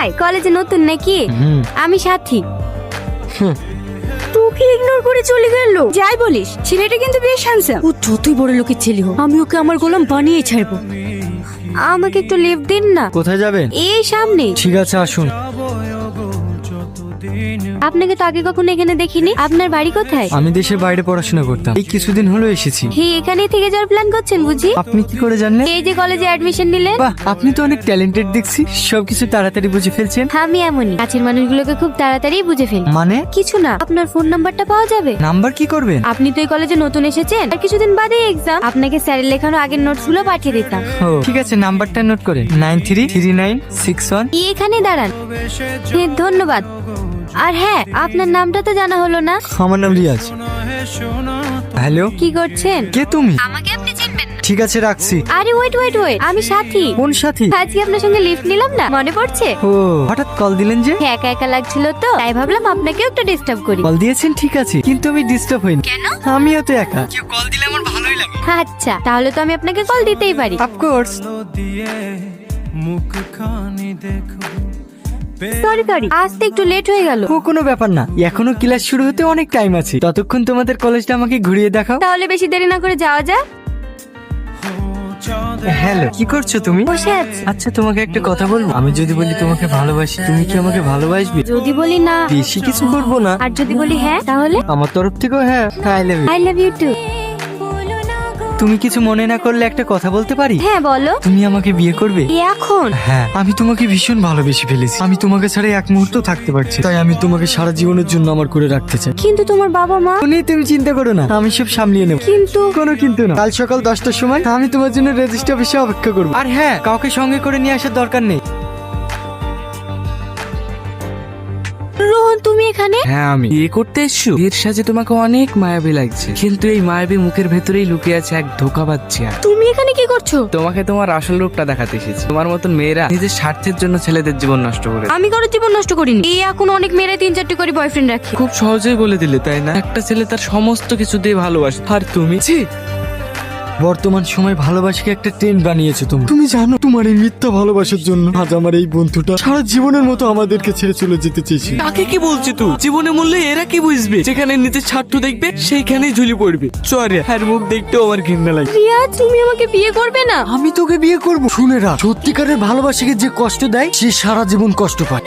High, কলেজে নতুন নাকি? আমি সাথী। তোকে ইগনোর করে চলে গেল। যাই বলিস, ছেলেটা কিন্তু বেশ হ্যান্ডসাম। ও যতই বড় লোকের ছেলে হোক, আমি ওকে আমার গোলাম বানিয়ে ছাড়বো। আমাকে একটু লিফট দিন না। কোথায় যাবেন? এই সামনে। ঠিক আছে, আসুন। আপনাকে তো আগে কখনো এখানে দেখিনি। আপনার বাড়ি কোথায়? আমি দেশের বাইরে পড়াশোনা করতাম, এই কিছুদিন হলো এসেছি। হে, এখানেই থেকে যাওয়ার প্ল্যান করছেন বুঝি? আপনি কি করে জানলেন? এই যে কলেজে অ্যাডমিশন নিলেন। বাহ, আপনি তো অনেক ট্যালেন্টেড দেখছি, সবকিছু তাড়াতাড়ি বুঝে ফেলছেন। আমি এমনই, কাছের মানুষগুলোকে খুব তাড়াতাড়ি বুঝে ফেলি। মানে? কিছু না, আপনার ফোন নাম্বারটা পাওয়া যাবে? নাম্বার কি করবেন? আপনি তো এই কলেজে নতুন এসেছেন, আর কিছুদিন বাদে এক্সাম। আপনাকে স্যারের লেখানো আগের নোটস গুলো পাঠিয়ে দিতাম। ও ঠিক আছে, নাম্বারটা নোট করেন। 933961। এখানে দাঁড়ান। হ্যাঁ, ধন্যবাদ। আর হ্যাঁ, আপনার নামটা তো জানা হলো না। আমার নাম রিয়াজ। হ্যালো, কি করছেন? কে তুমি? আমাকে আপনি চিনবেন না। ঠিক আছে, রাখছি। আরে ওয়েট ওয়েট ওয়েট, আমি সাথী। কোন সাথী? আজকে আপনার সঙ্গে লিফট নিলাম না, মনে পড়ছে? ও, হঠাৎ কল দিলেন যে? একা একা লাগছিল তো, তাই ভাবলাম আপনাকেও একটু ডিস্টার্ব করি। কল দিয়েছেন ঠিক আছে, কিন্তু আমি ডিস্টার্ব হইনি। কেন? আমিও তো একা, কেউ কল দিলে আমার ভালোই লাগে। আচ্ছা, তাহলে তো আমি আপনাকে কল দিতেই পারি। অফকোর্স। সরি সরি, আসতে একটু লেট হয়ে গেল। ও কোনো ব্যাপার না, এখনো ক্লাস শুরু হতে অনেক টাইম আছে। ততক্ষণ তোমাদের কলেজটা আমাকে ঘুরিয়ে দেখাও। তাহলে বেশি দেরি না করে যাওয়া যাক। হ্যালো, কি করছো তুমি? বসে আছি। আচ্ছা, তোমাকে একটা কথা বলবো? আমি যদি বলি তোমাকে ভালোবাসি, তুমি কি আমাকে ভালোবাসবে? যদি বলি না? বেশি কিছু করবো না। আর যদি বলি হ্যাঁ, তাহলে? আমার তরফ থেকেও হ্যাঁ। I love you. I love you too. তুমি কিছু মনে না করলে একটা কথা বলতে পারি? হ্যাঁ বলো। তুমি আমাকে বিয়ে করবে? এখন? হ্যাঁ, আমি তোমাকে ভীষণ ভালোবেসে ফেলেছি। আমি তোমাকে ছাড়া এক মুহূর্ত থাকতে পারছি, তাই আমি তোমাকে সারা জীবনের জন্য আমার করে রাখতে চাই। কিন্তু তোমার বাবা মা? ও নিয়ে তুমি চিন্তা করো না, আমি সব সামলিয়ে নেব। কিন্তু? কোনো কিন্তু না। কাল সকাল 10টার সময় আমি তোমার জন্য রেজিস্টার অফিসে অপেক্ষা করবো। আর হ্যাঁ, কাউকে সঙ্গে করে নিয়ে আসার দরকার নেই। রোহন, তুমি এখানে? হ্যাঁ, আমি বিয়ে করতে এসছো। বিয়ের সাজে তোমাকে অনেক মায়াবী লাগছে, কিন্তু এই মায়াবী মুখের ভেতরেই লুকিয়ে আছে এক ধোঁকাবাজ চেহারা। তুমি এখানে কি করছো? তোমাকে তোমার আসল রূপটা দেখাতে এসেছি। তোমার মতন মেয়েরা নিজের স্বার্থের জন্য ছেলেদের জীবন নষ্ট করে। আমি কারো জীবন নষ্ট করিনি। এই এখন অনেক মেয়েরা 3-4টি করে বয়ফ্রেন্ড রাখে। খুব সহজেই বলে দিলে, তাই না? একটা ছেলে তার সমস্ত কিছু দিয়ে ভালোবাসে, আর তুমি ছি। বর্তমান সময় ভালোবাসাকে একটা ট্রেন্ড বানিয়েছো তুমি। তুমি জানো, তোমার এই মিথ্যা ভালোবাসার জন্য আজ আমার এই বন্ধুটা সারা জীবনের মতো আমাদেরকে ছেড়ে চলে যেতে চেয়েছিল। তাকে কি বলছি তুই? জীবনের মূল্য এরা কি বুঝবে? যেখানে নিজের স্বার্থ দেখবে সেইখানেই ঝুলি পড়বে। সরি, আর মুখ দেখতেও আমার ঘৃণা লাগে। রিয়া, তুমি আমাকে বিয়ে করবে না? আমি তোকে বিয়ে করবো? শুনে রাখ, সত্যিকারের ভালোবাসাকে যে কষ্ট দেয় সে সারা জীবন কষ্ট পায়।